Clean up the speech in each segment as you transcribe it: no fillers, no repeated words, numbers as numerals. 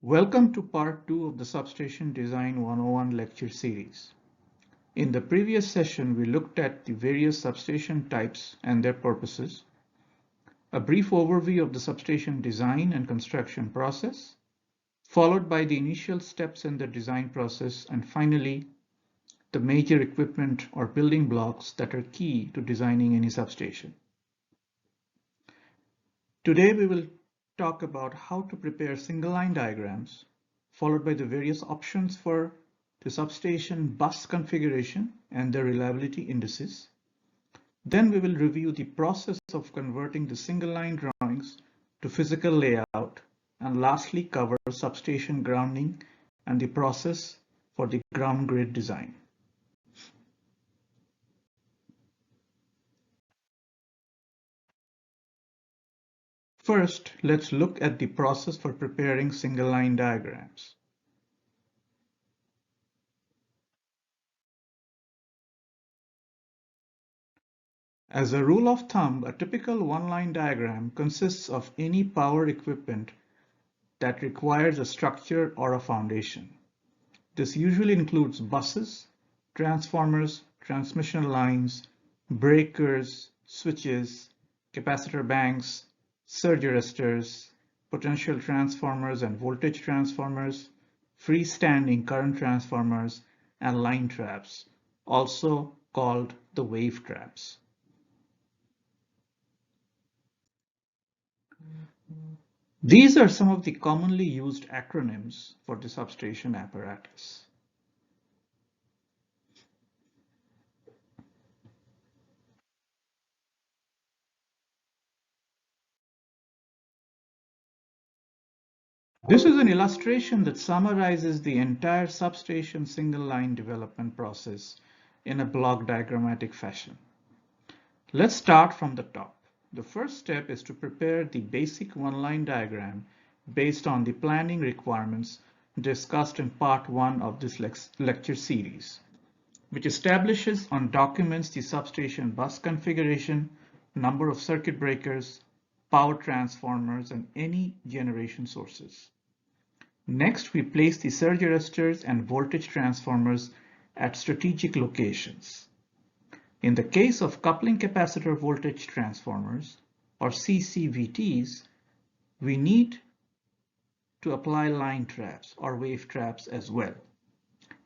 Welcome to part 2 of the Substation Design 101 lecture series. In the previous session, we looked at the various substation types and their purposes, a brief overview of the substation design and construction process, followed by the initial steps in the design process, and finally, the major equipment or building blocks that are key to designing any substation. Today, we will talk about how to prepare single line diagrams, followed by the various options for the substation bus configuration and their reliability indices. Then we will review the process of converting the single line drawings to physical layout, and lastly cover substation grounding and the process for the ground grid design. First, let's look at the process for preparing single line diagrams. As a rule of thumb, a typical one-line diagram consists of any power equipment that requires a structure or a foundation. This usually includes buses, transformers, transmission lines, breakers, switches, capacitor banks, surge arresters, potential transformers and voltage transformers, freestanding current transformers, and line traps, also called the wave traps. These are some of the commonly used acronyms for the substation apparatus. This is an illustration that summarizes the entire substation single line development process in a block diagrammatic fashion. Let's start from the top. The first step is to prepare the basic one-line diagram based on the planning requirements discussed in part 1 of this lecture series, which establishes and documents the substation bus configuration, number of circuit breakers, power transformers, and any generation sources. Next, we place the surge arresters and voltage transformers at strategic locations. In the case of coupling capacitor voltage transformers, or CCVTs, we need to apply line traps or wave traps as well.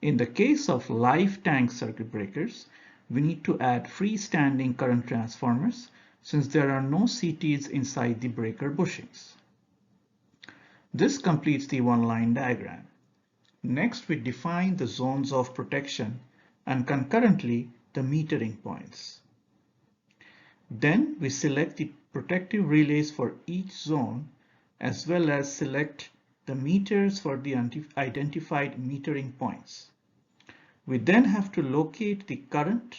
In the case of live tank circuit breakers, we need to add freestanding current transformers since there are no CTs inside the breaker bushings. This completes the one-line diagram. Next, we define the zones of protection and concurrently the metering points. Then we select the protective relays for each zone as well as select the meters for the identified metering points. We then have to locate the current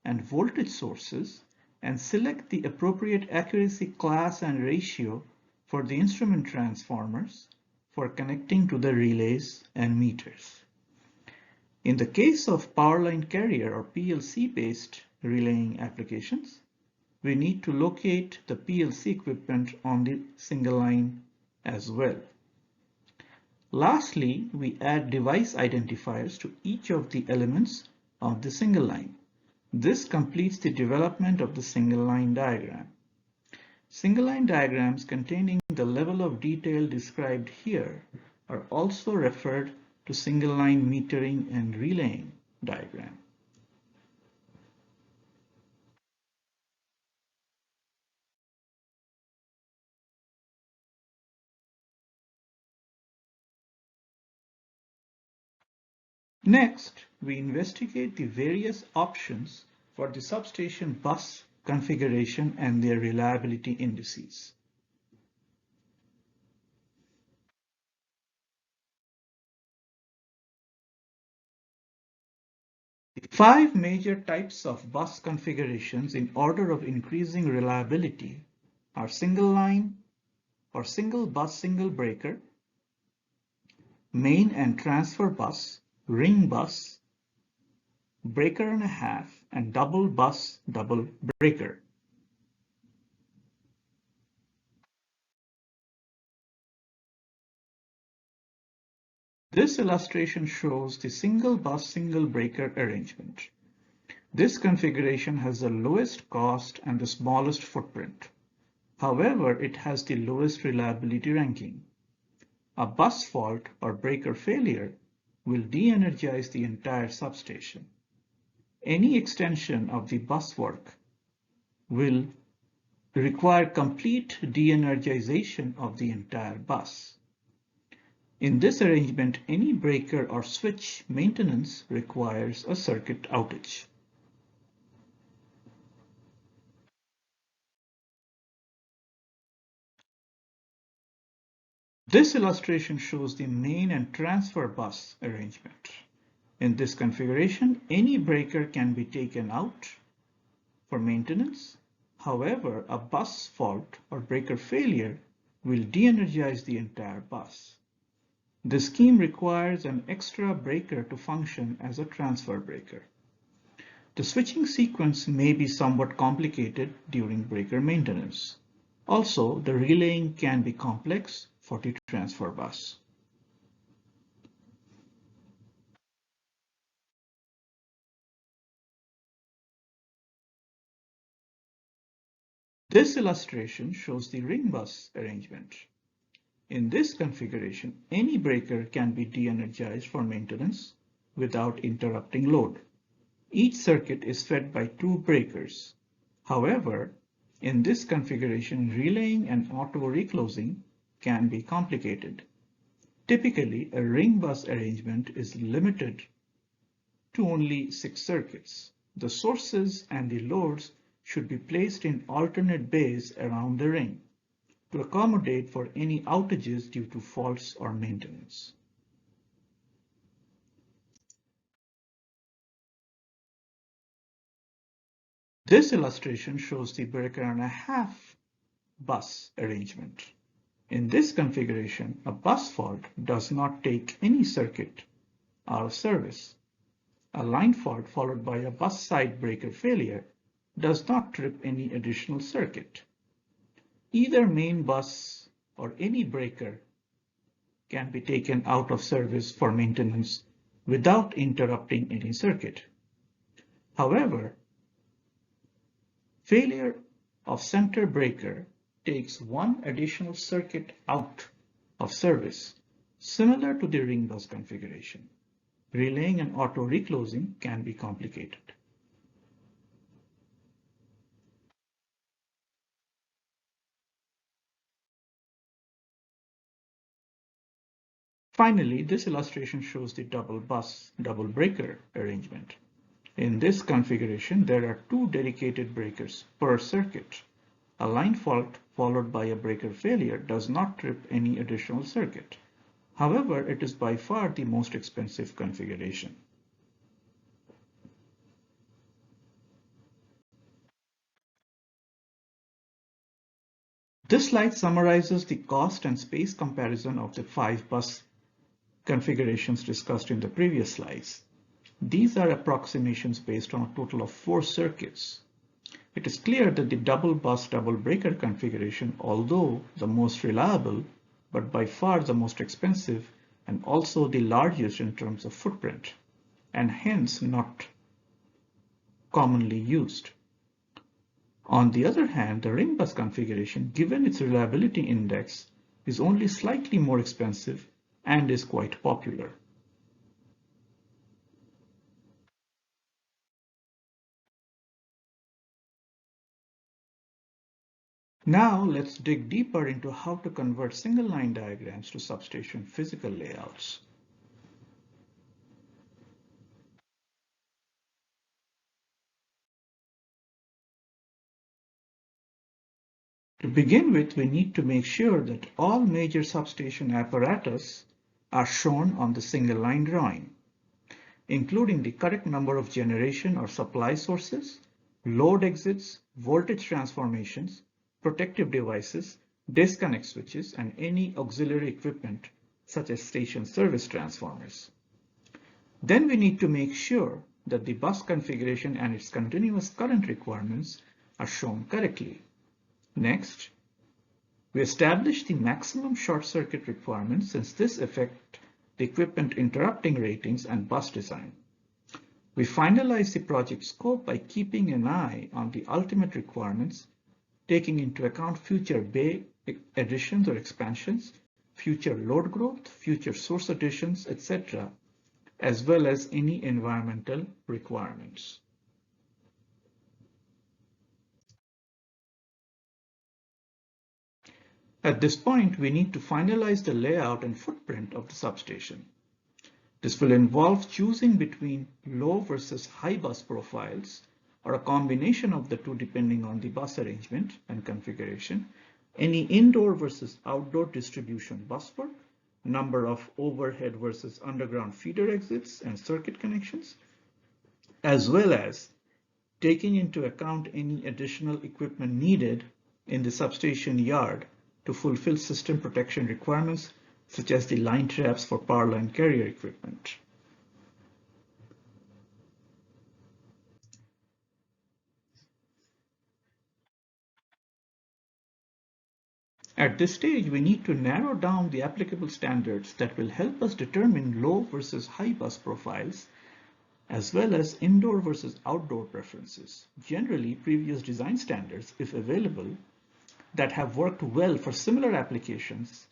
and voltage sources and select the appropriate accuracy class and ratio for the instrument transformers for connecting to the relays and meters. In the case of power line carrier or PLC-based relaying applications, we need to locate the PLC equipment on the single line as well. Lastly, we add device identifiers to each of the elements of the single line. This completes the development of the single line diagram. Single line diagrams containing the level of detail described here are also referred to single line metering and relaying diagram. Next, we investigate the various options for the substation bus configuration and their reliability indices. The 5 major types of bus configurations in order of increasing reliability are single line or single bus single breaker, main and transfer bus, ring bus, breaker and a half, and double bus double breaker. This illustration shows the single bus, single breaker arrangement. This configuration has the lowest cost and the smallest footprint. However, it has the lowest reliability ranking. A bus fault or breaker failure will de-energize the entire substation. Any extension of the bus work will require complete de-energization of the entire bus. In this arrangement, any breaker or switch maintenance requires a circuit outage. This illustration shows the main and transfer bus arrangement. In this configuration, any breaker can be taken out for maintenance. However, a bus fault or breaker failure will de-energize the entire bus. The scheme requires an extra breaker to function as a transfer breaker. The switching sequence may be somewhat complicated during breaker maintenance. Also, the relaying can be complex for the transfer bus. This illustration shows the ring bus arrangement. In this configuration, any breaker can be de-energized for maintenance without interrupting load. Each circuit is fed by two breakers. However, in this configuration, relaying and auto reclosing can be complicated. Typically, a ring bus arrangement is limited to only 6 circuits. The sources and the loads should be placed in alternate bays around the ring to accommodate for any outages due to faults or maintenance. This illustration shows the breaker and a half bus arrangement. In this configuration, a bus fault does not take any circuit out of service. A line fault followed by a bus side breaker failure does not trip any additional circuit. Either main bus or any breaker can be taken out of service for maintenance without interrupting any circuit. However, failure of center breaker takes one additional circuit out of service, similar to the ring bus configuration. Relaying and auto reclosing can be complicated. Finally, this illustration shows the double bus, double breaker arrangement. In this configuration, there are two dedicated breakers per circuit. A line fault followed by a breaker failure does not trip any additional circuit. However, it is by far the most expensive configuration. This slide summarizes the cost and space comparison of the 5 bus configurations discussed in the previous slides. These are approximations based on a total of 4 circuits. It is clear that the double bus double breaker configuration, although the most reliable, but by far the most expensive and also the largest in terms of footprint, and hence not commonly used. On the other hand, the ring bus configuration, given its reliability index, is only slightly more expensive and is quite popular. Now let's dig deeper into how to convert single line diagrams to substation physical layouts. To begin with, we need to make sure that all major substation apparatus are shown on the single line drawing, including the correct number of generation or supply sources, load exits, voltage transformations, protective devices, disconnect switches, and any auxiliary equipment such as station service transformers. Then we need to make sure that the bus configuration and its continuous current requirements are shown correctly. Next, we establish the maximum short circuit requirement since this affects the equipment interrupting ratings, and bus design. We finalize the project scope by keeping an eye on the ultimate requirements, taking into account future bay additions or expansions, future load growth, future source additions, etc., as well as any environmental requirements. At this point, we need to finalize the layout and footprint of the substation. This will involve choosing between low versus high bus profiles, or a combination of the two depending on the bus arrangement and configuration, any indoor versus outdoor distribution buswork, number of overhead versus underground feeder exits and circuit connections, as well as taking into account any additional equipment needed in the substation yard to fulfill system protection requirements, such as the line traps for power line carrier equipment. At this stage, we need to narrow down the applicable standards that will help us determine low versus high bus profiles, as well as indoor versus outdoor preferences. Generally, previous design standards, if available, that have worked well for similar applications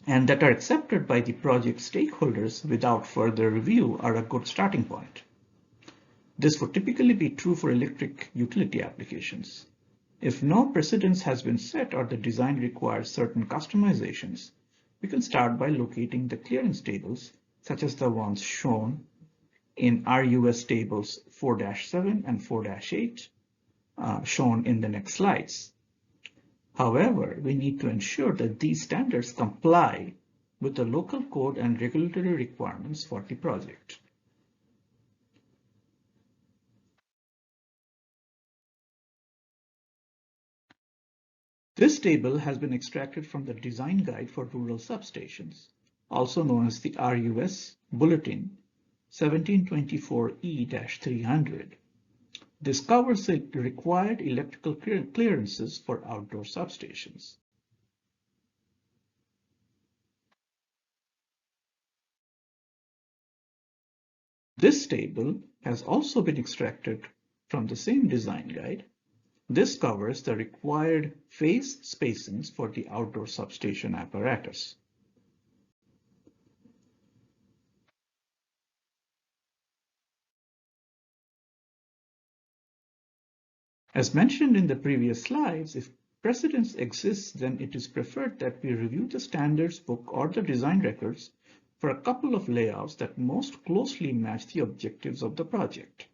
and that are accepted by the project stakeholders without further review are a good starting point. This would typically be true for electric utility applications. If no precedence has been set or the design requires certain customizations, we can start by locating the clearance tables, such as the ones shown in RUS tables 4-7 and 4-8, shown in the next slides. However, we need to ensure that these standards comply with the local code and regulatory requirements for the project. This table has been extracted from the Design Guide for Rural Substations, also known as the RUS Bulletin 1724E-300. This covers the required electrical clearances for outdoor substations. This table has also been extracted from the same design guide. This covers the required phase spacings for the outdoor substation apparatus. As mentioned in the previous slides, if precedence exists, then it is preferred that we review the standards book or the design records for a couple of layouts that most closely match the objectives of the project.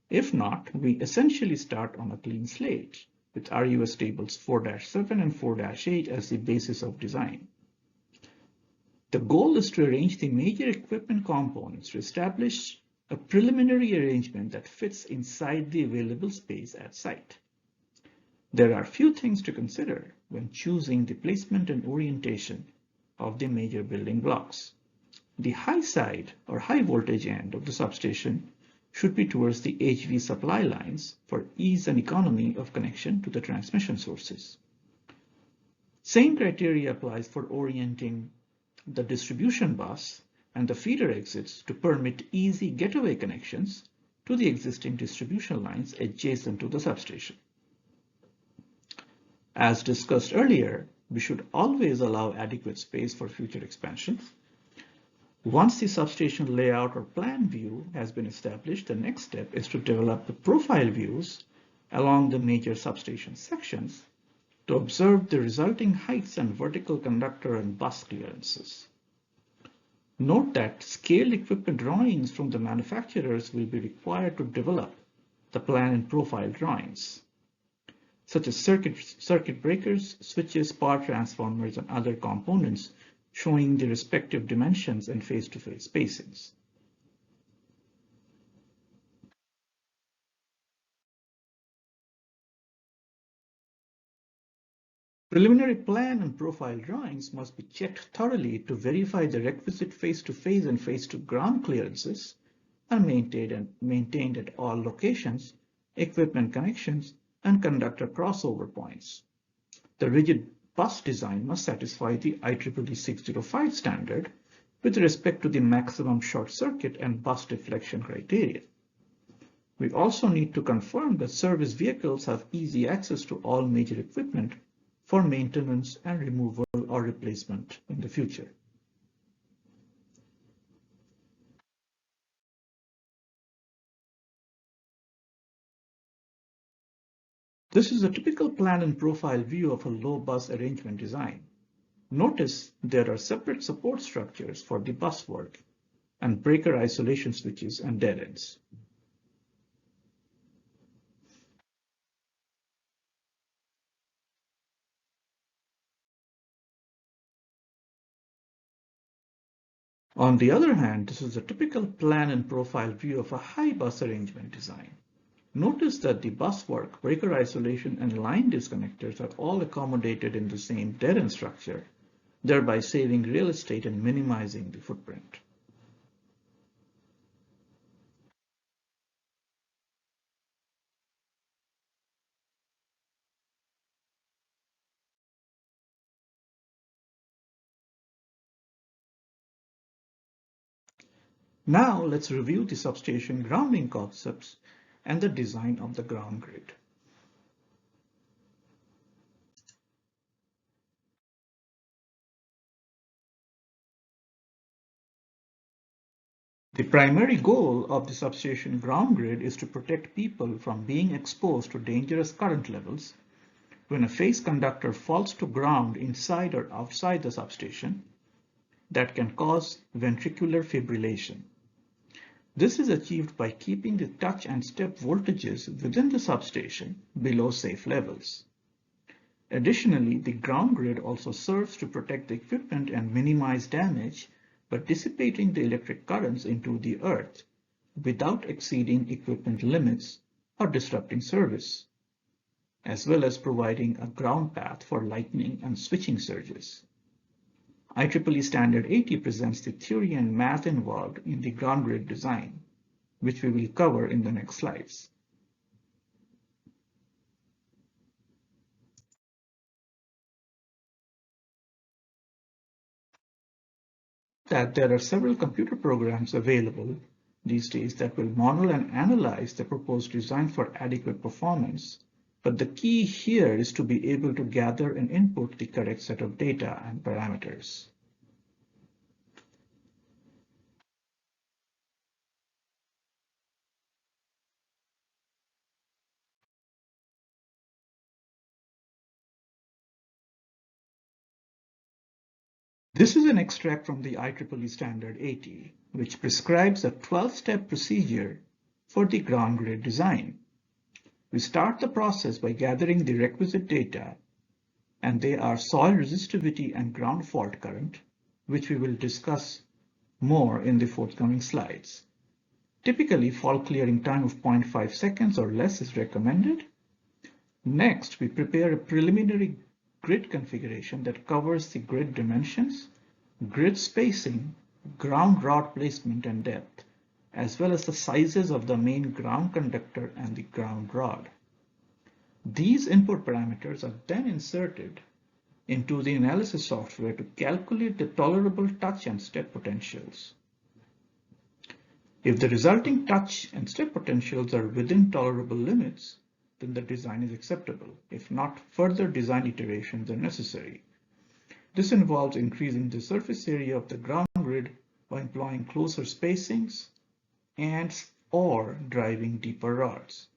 If not, we essentially start on a clean slate with RUS tables 4-7 and 4-8 as the basis of design. The goal is to arrange the major equipment components to establish a preliminary arrangement that fits inside the available space at site. There are few things to consider when choosing the placement and orientation of the major building blocks. The high side or high voltage end of the substation should be towards the HV supply lines for ease and economy of connection to the transmission sources. Same criteria applies for orienting the distribution bus and the feeder exits to permit easy getaway connections to the existing distribution lines adjacent to the substation. As discussed earlier, we should always allow adequate space for future expansions. Once the substation layout or plan view has been established, the next step is to develop the profile views along the major substation sections to observe the resulting heights and vertical conductor and bus clearances. Note that scaled equipment drawings from the manufacturers will be required to develop the plan and profile drawings, such as circuit breakers, switches, power transformers, and other components showing the respective dimensions and face-to-face spacings. Preliminary plan and profile drawings must be checked thoroughly to verify the requisite face-to-face and face-to-ground clearances are maintained at all locations, equipment connections, and conductor crossover points. The rigid bus design must satisfy the IEEE 605 standard with respect to the maximum short circuit and bus deflection criteria. We also need to confirm that service vehicles have easy access to all major equipment for maintenance and removal or replacement in the future. This is a typical plan and profile view of a low bus arrangement design. Notice there are separate support structures for the bus work and breaker isolation switches and dead ends. On the other hand, this is a typical plan and profile view of a high bus arrangement design. Notice that the bus work, breaker isolation, and line disconnectors are all accommodated in the same dead end structure, thereby saving real estate and minimizing the footprint. Now let's review the substation grounding concepts and the design of the ground grid. The primary goal of the substation ground grid is to protect people from being exposed to dangerous current levels when a phase conductor falls to ground inside or outside the substation that can cause ventricular fibrillation. This is achieved by keeping the touch and step voltages within the substation below safe levels. Additionally, the ground grid also serves to protect the equipment and minimize damage by dissipating the electric currents into the earth without exceeding equipment limits or disrupting service, as well as providing a ground path for lightning and switching surges. IEEE Standard 80 presents the theory and math involved in the ground grid design, which we will cover in the next slides. That there are several computer programs available these days that will model and analyze the proposed design for adequate performance. But the key here is to be able to gather and input the correct set of data and parameters. This is an extract from the IEEE Standard 80, which prescribes a 12-step procedure for the ground grid design. We start the process by gathering the requisite data, and they are soil resistivity and ground fault current, which we will discuss more in the forthcoming slides. Typically, fault clearing time of 0.5 seconds or less is recommended. Next, we prepare a preliminary grid configuration that covers the grid dimensions, grid spacing, ground rod placement and depth, as well as the sizes of the main ground conductor and the ground rod. These input parameters are then inserted into the analysis software to calculate the tolerable touch and step potentials. If the resulting touch and step potentials are within tolerable limits, then the design is acceptable. If not, further design iterations are necessary. This involves increasing the surface area of the ground grid by employing closer spacings and/or driving deeper rods.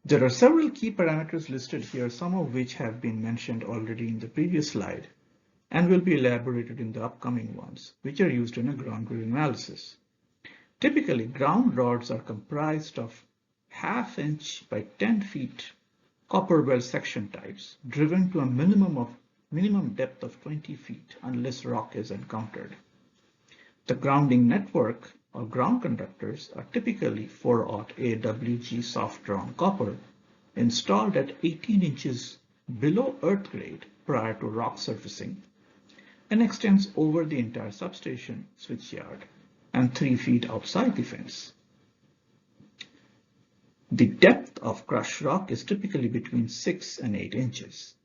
There are several key parameters listed here, some of which have been mentioned already in the previous slide and will be elaborated in the upcoming ones, which are used in a ground grid analysis. Typically, ground rods are comprised of 1/2 inch by 10 feet copper weld section types, driven to a minimum depth of 20 feet unless rock is encountered. The grounding network or ground conductors are typically 4/0 AWG soft drawn copper installed at 18 inches below earth grade prior to rock surfacing and extends over the entire substation switchyard and 3 feet outside the fence. The depth of crushed rock is typically between 6 and 8 inches.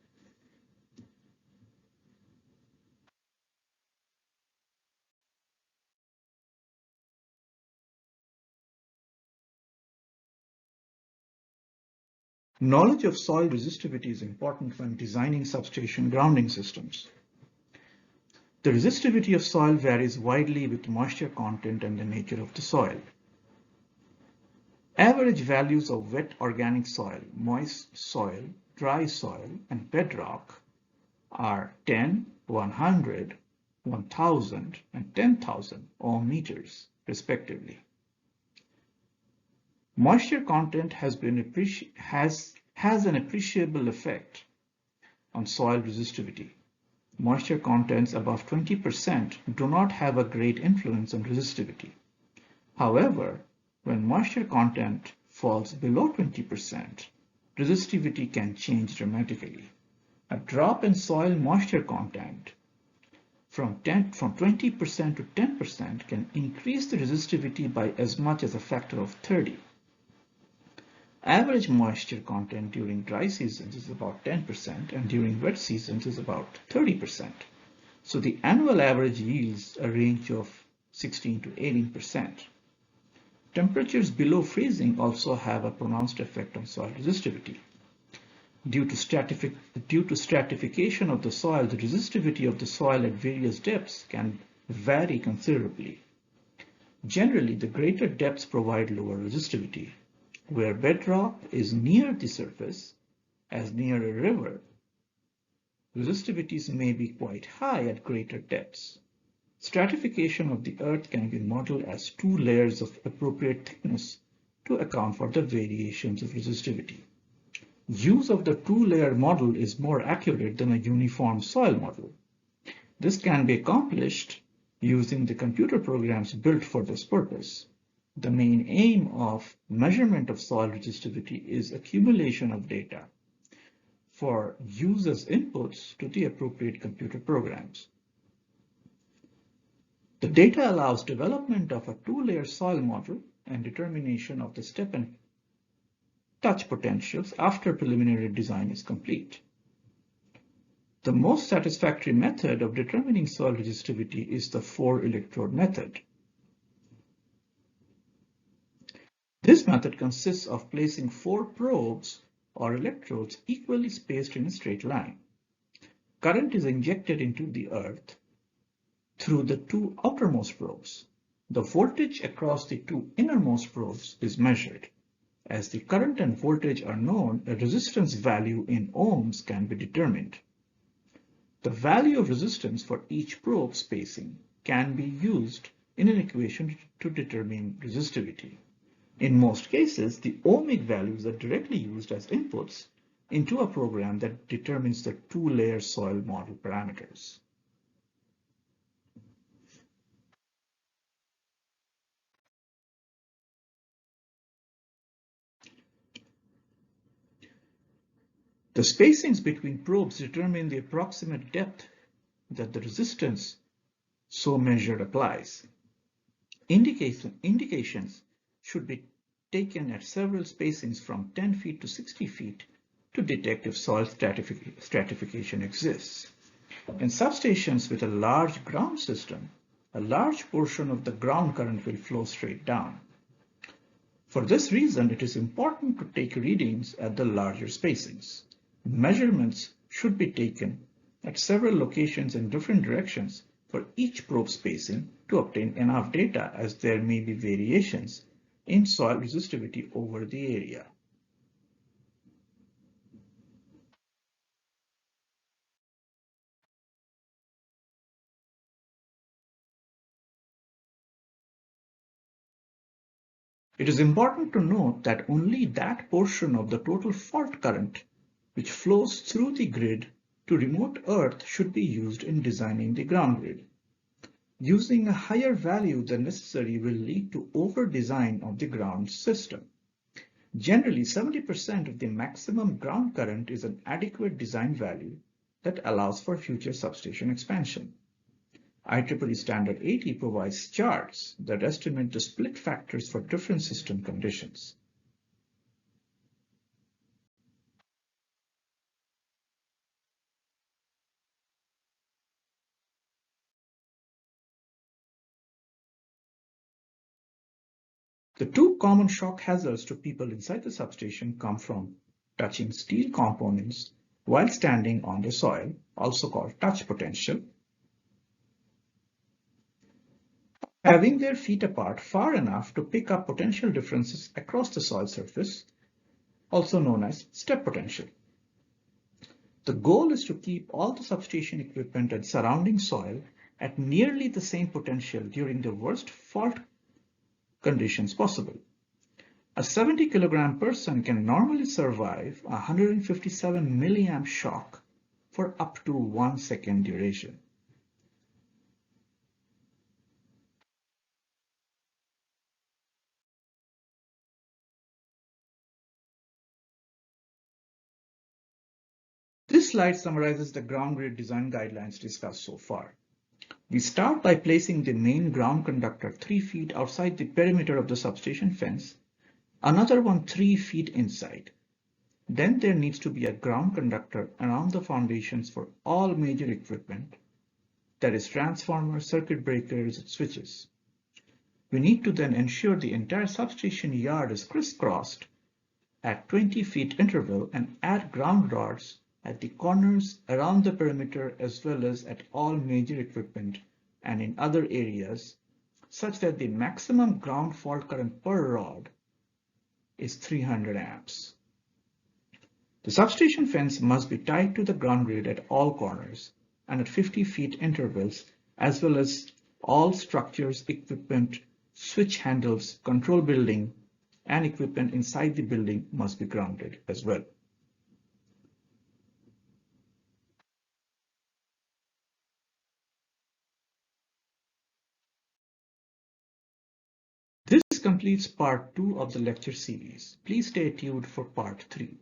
Knowledge of soil resistivity is important when designing substation grounding systems. The resistivity of soil varies widely with moisture content and the nature of the soil. Average values of wet organic soil, moist soil, dry soil, and bedrock are 10, 100, 1000, and 10,000 ohm meters, respectively. Moisture content has an appreciable effect on soil resistivity. Moisture contents above 20% do not have a great influence on resistivity. However, when moisture content falls below 20%, resistivity can change dramatically. A drop in soil moisture content from 20% to 10% can increase the resistivity by as much as a factor of 30. Average moisture content during dry seasons is about 10% and during wet seasons is about 30%. So the annual average yields a range of 16 to 18%. Temperatures below freezing also have a pronounced effect on soil resistivity. Due to stratification of the soil, the resistivity of the soil at various depths can vary considerably. Generally, the greater depths provide lower resistivity. Where bedrock is near the surface, as near a river, resistivities may be quite high at greater depths. Stratification of the earth can be modeled as two layers of appropriate thickness to account for the variations of resistivity. Use of the two-layer model is more accurate than a uniform soil model. This can be accomplished using the computer programs built for this purpose. The main aim of measurement of soil resistivity is accumulation of data for use as inputs to the appropriate computer programs. The data allows development of a two-layer soil model and determination of the step and touch potentials after preliminary design is complete. The most satisfactory method of determining soil resistivity is the 4-electrode method. This method consists of placing 4 probes or electrodes equally spaced in a straight line. Current is injected into the earth through the 2 outermost probes. The voltage across the 2 innermost probes is measured. As the current and voltage are known, a resistance value in ohms can be determined. The value of resistance for each probe spacing can be used in an equation to determine resistivity. In most cases, the ohmic values are directly used as inputs into a program that determines the two-layer soil model parameters. The spacings between probes determine the approximate depth that the resistance so measured applies. Indications should be taken at several spacings from 10 feet to 60 feet to detect if soil stratification exists. In substations with a large ground system, a large portion of the ground current will flow straight down. For this reason, it is important to take readings at the larger spacings. Measurements should be taken at several locations in different directions for each probe spacing to obtain enough data, as there may be variations in soil resistivity over the area. It is important to note that only that portion of the total fault current which flows through the grid to remote earth should be used in designing the ground grid. Using a higher value than necessary will lead to over-design of the ground system. Generally, 70% of the maximum ground current is an adequate design value that allows for future substation expansion. IEEE Standard 80 provides charts that estimate the split factors for different system conditions. The two common shock hazards to people inside the substation come from touching steel components while standing on the soil, also called touch potential, having their feet apart far enough to pick up potential differences across the soil surface, also known as step potential. The goal is to keep all the substation equipment and surrounding soil at nearly the same potential during the worst fault conditions possible. A 70 kilogram person can normally survive a 157 milliamp shock for up to 1 second duration. This slide summarizes the ground grid design guidelines discussed so far. We start by placing the main ground conductor 3 feet outside the perimeter of the substation fence, another one 3 feet inside. Then there needs to be a ground conductor around the foundations for all major equipment, that is transformers, circuit breakers, and switches. We need to then ensure the entire substation yard is crisscrossed at 20 feet interval and add ground rods at the corners around the perimeter as well as at all major equipment and in other areas such that the maximum ground fault current per rod is 300 amps. The substation fence must be tied to the ground grid at all corners and at 50 feet intervals, as well as all structures, equipment, switch handles, control building, and equipment inside the building must be grounded as well. This completes part 2 of the lecture series. Please stay tuned for part 3.